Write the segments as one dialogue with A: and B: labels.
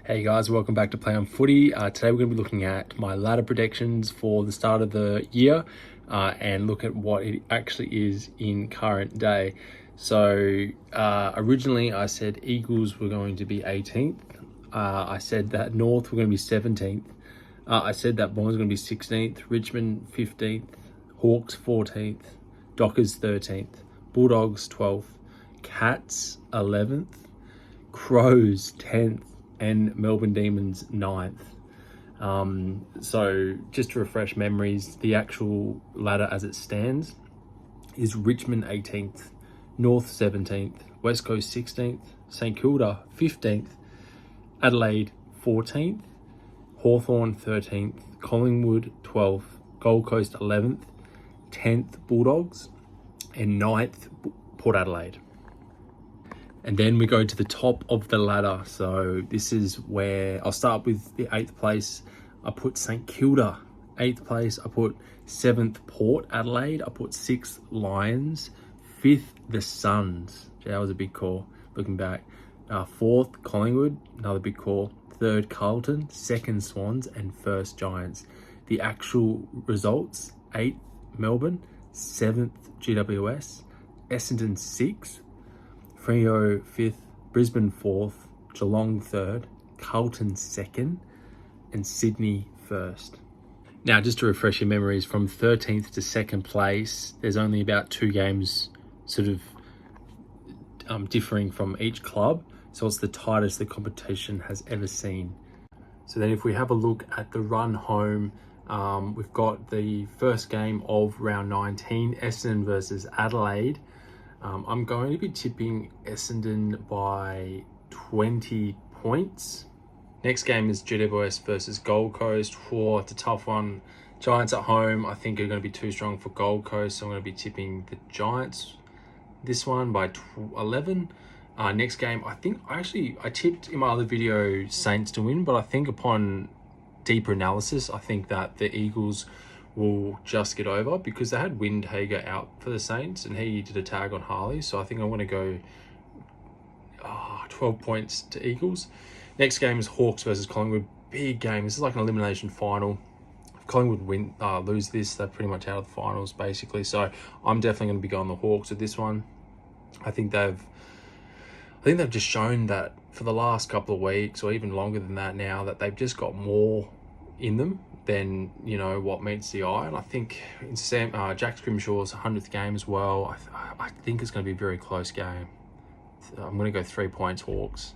A: Hey guys, welcome back to Play on Footy. Today we're going to be looking at my ladder predictions for the start of the year and look at what it actually is in current day. So originally I said Eagles were going to be 18th. I said that North were going to be 17th. I said that Bournemouth was going to be 16th, Richmond 15th, Hawks 14th, Dockers 13th, Bulldogs 12th, Cats 11th, Crows 10th, and Melbourne Demons 9th. So just to refresh memories, the actual ladder as it stands is Richmond 18th, North 17th, West Coast 16th, St Kilda 15th, Adelaide 14th, Hawthorn 13th, Collingwood 12th, Gold Coast 11th, 10th Bulldogs, and 9th Port Adelaide. And then we go to the top of the ladder. So this is where I'll start with the 8th place. I put St Kilda 8th place. I put 7th Port Adelaide. I put 6th Lions. 5th the Suns. Yeah, that was a big call looking back. 4th Collingwood, another big call. 3rd Carlton, 2nd Swans, and 1st Giants. The actual results: 8th Melbourne, 7th GWS, Essendon 6th, Freo 5th, Brisbane 4th, Geelong 3rd, Carlton 2nd, and Sydney 1st. Now, just to refresh your memories, from 13th to 2nd place, there's only about 2 games sort of differing from each club. So it's the tightest the competition has ever seen. So then if we have a look at the run home, we've got the first game of round 19, Essendon versus Adelaide. I'm going to be tipping Essendon by 20 points. Next game is GWS versus Gold Coast. It's a tough one. Giants at home, I think, are going to be too strong for Gold Coast, so I'm going to be tipping the Giants this one by 11. Next game, I tipped in my other video Saints to win, but I think upon deeper analysis, I think that the Eagles will just get over because they had Windhager out for the Saints and he did a tag on Harley. So I think I'm going to go 12 points to Eagles. Next game is Hawks versus Collingwood. Big game. This is like an elimination final. If Collingwood lose this, they're pretty much out of the finals basically. So I'm definitely going to be going the Hawks with this one. I think they've just shown that for the last couple of weeks or even longer than that now, that they've just got more in them than, what meets the eye. And I think in Jack Scrimshaw's 100th game as well, I think it's going to be a very close game. So I'm going to go 3 points Hawks.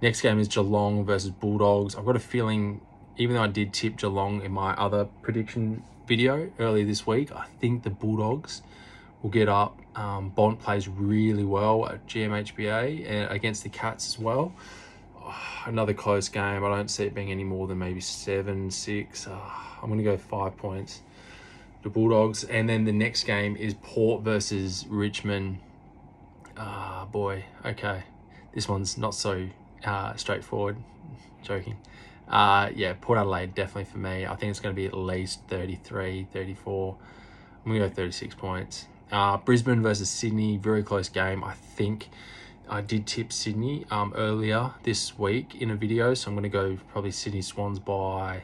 A: Next game is Geelong versus Bulldogs. I've got a feeling, even though I did tip Geelong in my other prediction video earlier this week, I think the Bulldogs will get up. Bont plays really well at GMHBA and against the Cats as well. Another close game. I don't see it being any more than maybe 7-6. I'm going to go 5 points to Bulldogs. And then the next game is Port versus Richmond. Okay. This one's not so straightforward. Joking. Port Adelaide definitely for me. I think it's going to be at least 33, 34. I'm going to go 36 points. Brisbane versus Sydney, very close game. I think I did tip Sydney earlier this week in a video, so I'm going to go probably Sydney Swans by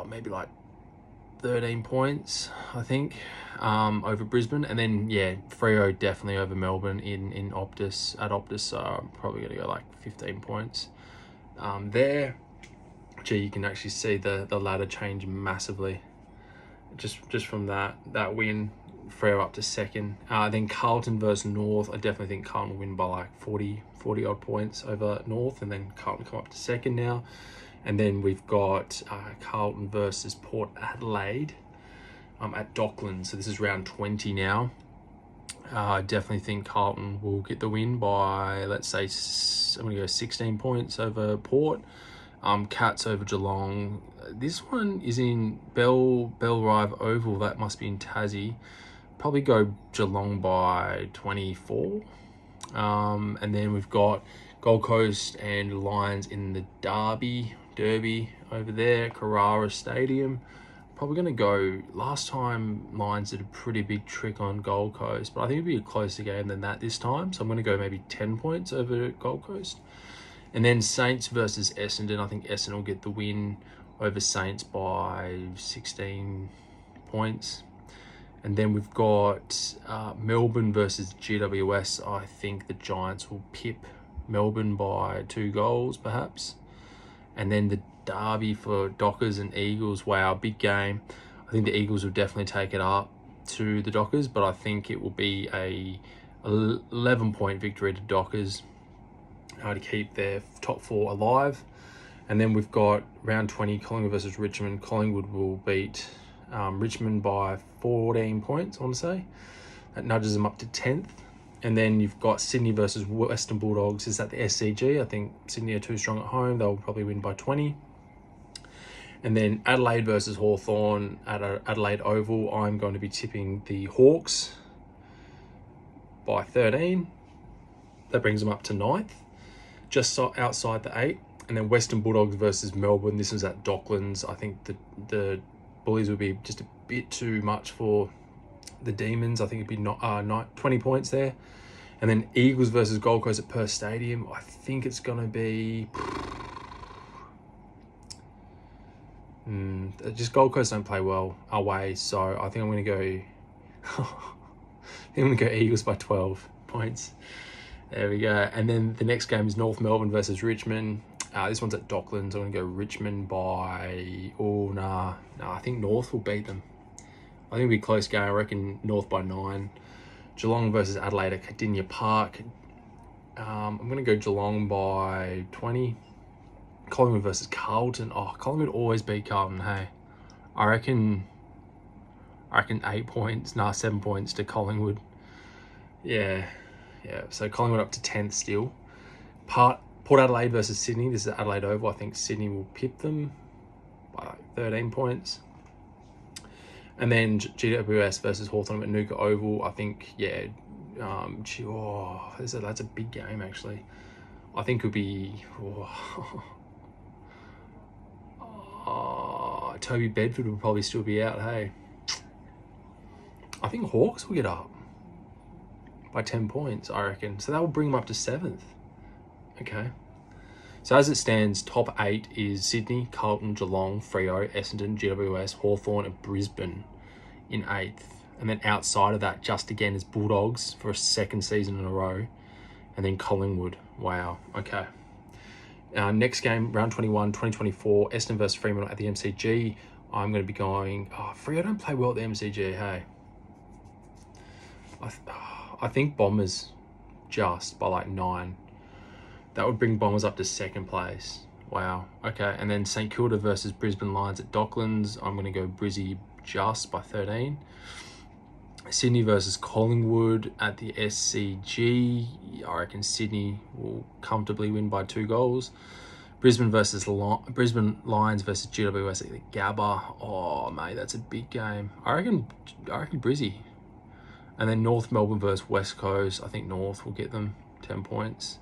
A: maybe like 13 points, I think, over Brisbane. And then, Freo definitely over Melbourne at Optus, so I'm probably going to go like 15 points there. You can actually see the ladder change massively just from that win. Freo up to 2nd. Then Carlton versus North. I definitely think Carlton will win by like 40 odd points over North, and then Carlton come up to 2nd now. And then we've got Carlton versus Port Adelaide at Docklands. So this is round 20 now. I definitely think Carlton will get the win by, let's say, I'm going to go 16 points over Port. Cats over Geelong. This one is in Bellrive Oval. That must be in Tassie. Probably go Geelong by 24. And then we've got Gold Coast and Lions in the Derby over there, Carrara Stadium. Probably going to go, last time Lions did a pretty big trick on Gold Coast, but I think it'll be a closer game than that this time. So I'm going to go maybe 10 points over Gold Coast. And then Saints versus Essendon. I think Essendon will get the win over Saints by 16 points. And then we've got Melbourne versus GWS. I think the Giants will pip Melbourne by 2 goals, perhaps. And then the derby for Dockers and Eagles. Wow, big game. I think the Eagles will definitely take it up to the Dockers, but I think it will be a 11-point victory to Dockers to keep their top 4 alive. And then we've got round 20, Collingwood versus Richmond. Collingwood will beat Richmond by 14 points, I want to say. That nudges them up to 10th. And then you've got Sydney versus Western Bulldogs. Is that the SCG? I think Sydney are too strong at home. They'll probably win by 20. And then Adelaide versus Hawthorn at Adelaide Oval. I'm going to be tipping the Hawks by 13. That brings them up to 9th, just outside the 8. And then Western Bulldogs versus Melbourne. This was at Docklands. I think the Bullies would be just a bit too much for the Demons. I think it'd be 20 points there. And then Eagles versus Gold Coast at Perth Stadium. I think it's going to be... just Gold Coast don't play well away, so I think I'm going to go... I'm going to go Eagles by 12 points. There we go. And then the next game is North Melbourne versus Richmond. This one's at Docklands. I'm going to go Richmond by... I think North will beat them. I think it'll be a close game. I reckon North by 9. Geelong versus Adelaide at Cardinia Park. I'm going to go Geelong by 20. Collingwood versus Carlton. Oh, Collingwood always beat Carlton, hey. I reckon 8 points. 7 points to Collingwood. Yeah. So Collingwood up to 10th still. Port Adelaide versus Sydney. This is Adelaide Oval. I think Sydney will pip them by 13 points. And then GWS versus Hawthorn at Manuka Oval. I think, that's a big game, actually. I think it would be... Toby Bedford will probably still be out, hey. I think Hawks will get up by 10 points, I reckon. So that will bring them up to 7th. Okay. So as it stands, top 8 is Sydney, Carlton, Geelong, Freo, Essendon, GWS, Hawthorn and Brisbane in 8th. And then outside of that, just again, is Bulldogs for a 2nd season in a row. And then Collingwood. Wow. Okay. Next game, round 21, 2024, Essendon versus Fremantle at the MCG. I'm going to be going... Freo don't play well at the MCG, hey. I think Bombers just by like 9. That would bring Bombers up to 2nd place. Wow. Okay. And then St Kilda versus Brisbane Lions at Docklands. I'm going to go Brizzy just by 13. Sydney versus Collingwood at the SCG. I reckon Sydney will comfortably win by 2 goals. Brisbane Lions versus GWS at the Gabba. Oh, mate, that's a big game. I reckon Brizzy. And then North Melbourne versus West Coast. I think North will get them 10 points.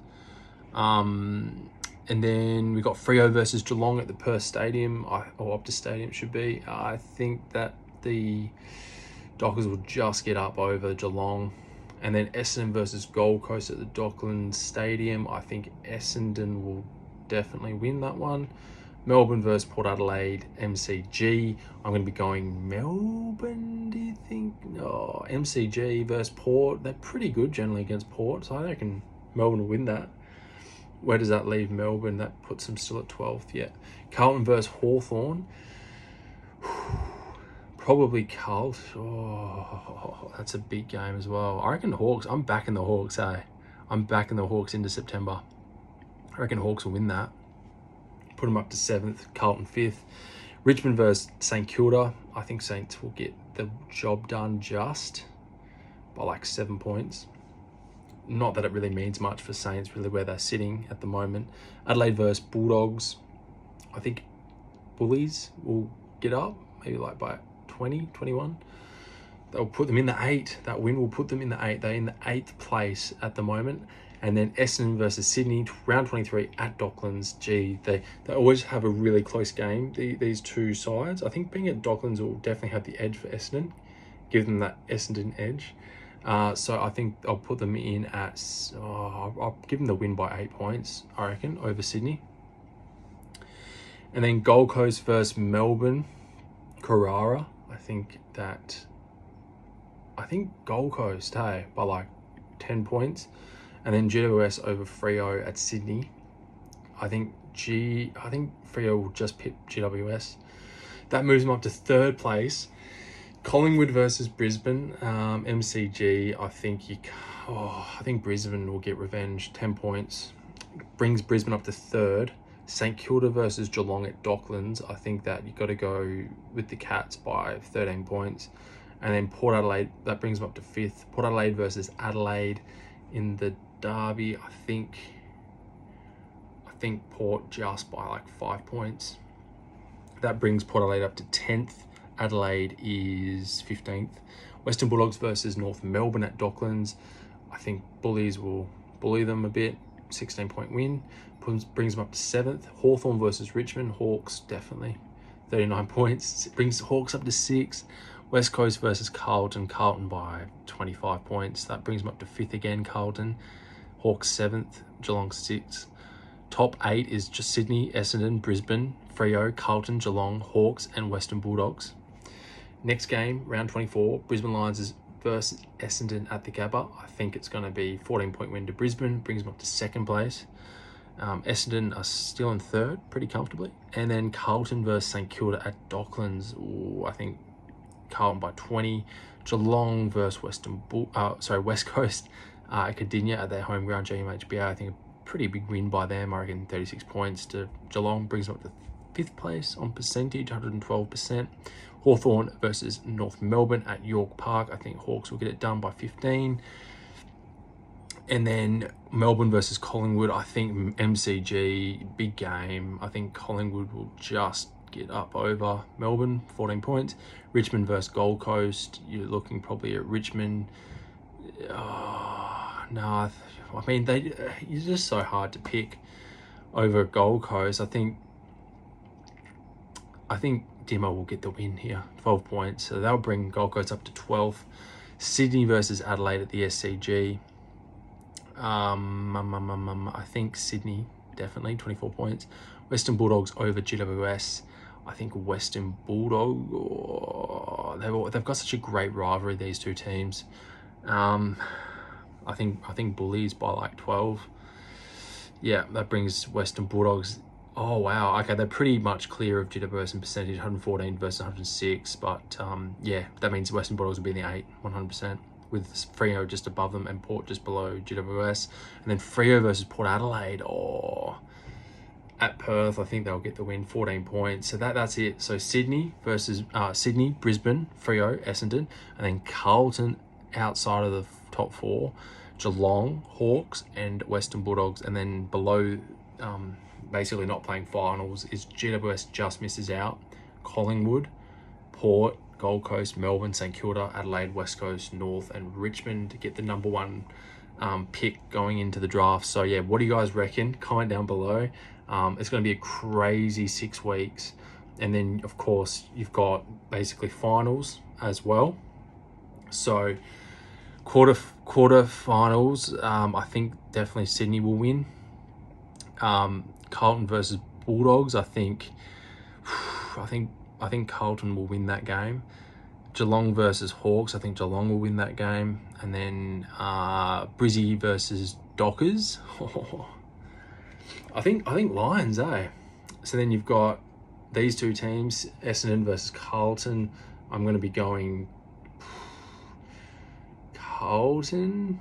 A: And then we got Freo versus Geelong at the Perth Stadium, or Optus Stadium should be. I think that the Dockers will just get up over Geelong. And then Essendon versus Gold Coast at the Docklands Stadium. I think Essendon will definitely win that one. Melbourne versus Port Adelaide, MCG. I'm going to be going Melbourne, do you think? No, MCG versus Port. They're pretty good generally against Port, so I reckon Melbourne will win that. Where does that leave Melbourne? That puts them still at 12th, yeah. Carlton versus Hawthorn. Probably Carlton. Oh, that's a big game as well. I reckon Hawks. I'm backing the Hawks, hey. I'm backing the Hawks into September. I reckon Hawks will win that. Put them up to 7th, Carlton 5th. Richmond versus St Kilda. I think Saints will get the job done just by like 7 points. Not that it really means much for Saints, really where they're sitting at the moment. Adelaide versus Bulldogs. I think Bullies will get up, maybe like by 20, 21. They'll put them in the 8. That win will put them in the 8. They're in the 8th place at the moment. And then Essendon versus Sydney, round 23 at Docklands. Gee, they always have a really close game, these two sides. I think being at Docklands will definitely have the edge for Essendon, give them that Essendon edge. So I think I'll put them in at, I'll give them the win by 8 points, I reckon, over Sydney. And then Gold Coast versus Melbourne, Carrara. I think Gold Coast, hey, by like 10 points. And then GWS over Freo at Sydney. I think Freo will just pip GWS. That moves them up to 3rd place. Collingwood versus Brisbane, MCG. I think Brisbane will get revenge. 10 points brings Brisbane up to 3rd. St Kilda versus Geelong at Docklands. I think that you've got to go with the Cats by 13 points. And then Port Adelaide, that brings them up to 5th. Port Adelaide versus Adelaide in the derby. I think Port just by like 5 points. That brings Port Adelaide up to 10th. Adelaide is 15th. Western Bulldogs versus North Melbourne at Docklands. I think Bullies will bully them a bit. 16-point win. Brings them up to 7th. Hawthorn versus Richmond. Hawks, definitely. 39 points. It brings Hawks up to 6th. West Coast versus Carlton. Carlton by 25 points. That brings them up to 5th again, Carlton. Hawks 7th. Geelong 6th. Top 8 is just Sydney, Essendon, Brisbane, Freo, Carlton, Geelong, Hawks, and Western Bulldogs. Next game, round 24, Brisbane Lions versus Essendon at the Gabba. I think it's going to be 14-point win to Brisbane. Brings them up to 2nd place. Essendon are still in 3rd, pretty comfortably. And then Carlton versus St Kilda at Docklands. I think Carlton by 20. Geelong versus West Coast at Cardinia at their home ground, GMHBA. I think a pretty big win by them. I reckon 36 points to Geelong. Brings them up to 5th place on percentage, 112%. Hawthorn versus North Melbourne at York Park. I think Hawks will get it done by 15. And then Melbourne versus Collingwood. I think MCG, big game. I think Collingwood will just get up over Melbourne, 14 points. Richmond versus Gold Coast. You're looking probably at Richmond. No, I mean, it's just so hard to pick over Gold Coast. I think Dimmo will get the win here, 12 points. So that'll bring Gold Coast up to 12th. Sydney versus Adelaide at the SCG. I think Sydney, definitely, 24 points. Western Bulldogs over GWS. I think Western Bulldog, they've got such a great rivalry, these two teams. I think Bullies by like 12. Yeah, that brings Western Bulldogs. Oh, wow. Okay, they're pretty much clear of GWS in percentage, 114 versus 106. But, yeah, that means Western Bulldogs will be in the 8, 100%, with Freo just above them and Port just below GWS. And then Freo versus Port Adelaide. At Perth, I think they'll get the win, 14 points. So that's it. So Sydney versus Sydney, Brisbane, Freo, Essendon. And then Carlton outside of the top 4. Geelong, Hawks, and Western Bulldogs. And then below... basically not playing finals is GWS just misses out. Collingwood, Port, Gold Coast, Melbourne, St Kilda, Adelaide, West Coast, North, and Richmond to get the number 1 pick going into the draft. So yeah, what do you guys reckon? Comment down below. It's going to be a crazy 6 weeks, and then of course you've got basically finals as well. So quarterfinals, I think definitely Sydney will win. Carlton versus Bulldogs, I think Carlton will win that game. Geelong versus Hawks, I think Geelong will win that game. And then Brizzy versus Dockers. I think Lions, eh? So then you've got these two teams, Essendon versus Carlton. I'm going to be going Carlton.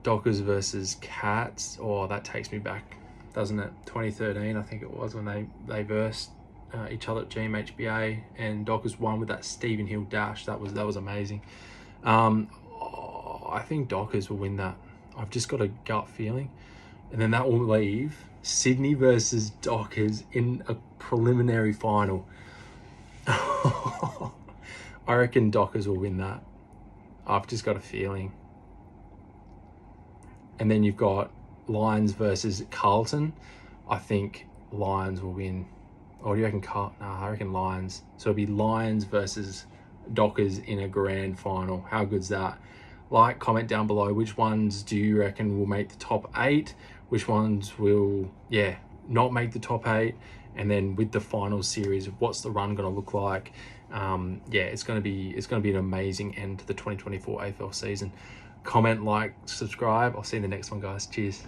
A: Dockers versus Cats. Oh, that takes me back, doesn't it? 2013, I think it was, when they versed each other at GMHBA, and Dockers won with that Stephen Hill dash. That was amazing. I think Dockers will win that. I've just got a gut feeling. And then that will leave Sydney versus Dockers in a preliminary final. I reckon Dockers will win that. I've just got a feeling. And then you've got Lions versus Carlton. I think Lions will win. Or do you reckon Carlton? No, I reckon Lions. So it'll be Lions versus Dockers in a grand final. How good's that? Like, comment down below, which ones do you reckon will make the top 8? Which ones will, not make the top 8? And then with the final series, what's the run going to look like? It's going to be an amazing end to the 2024 AFL season. Comment, like, subscribe. I'll see you in the next one, guys. Cheers.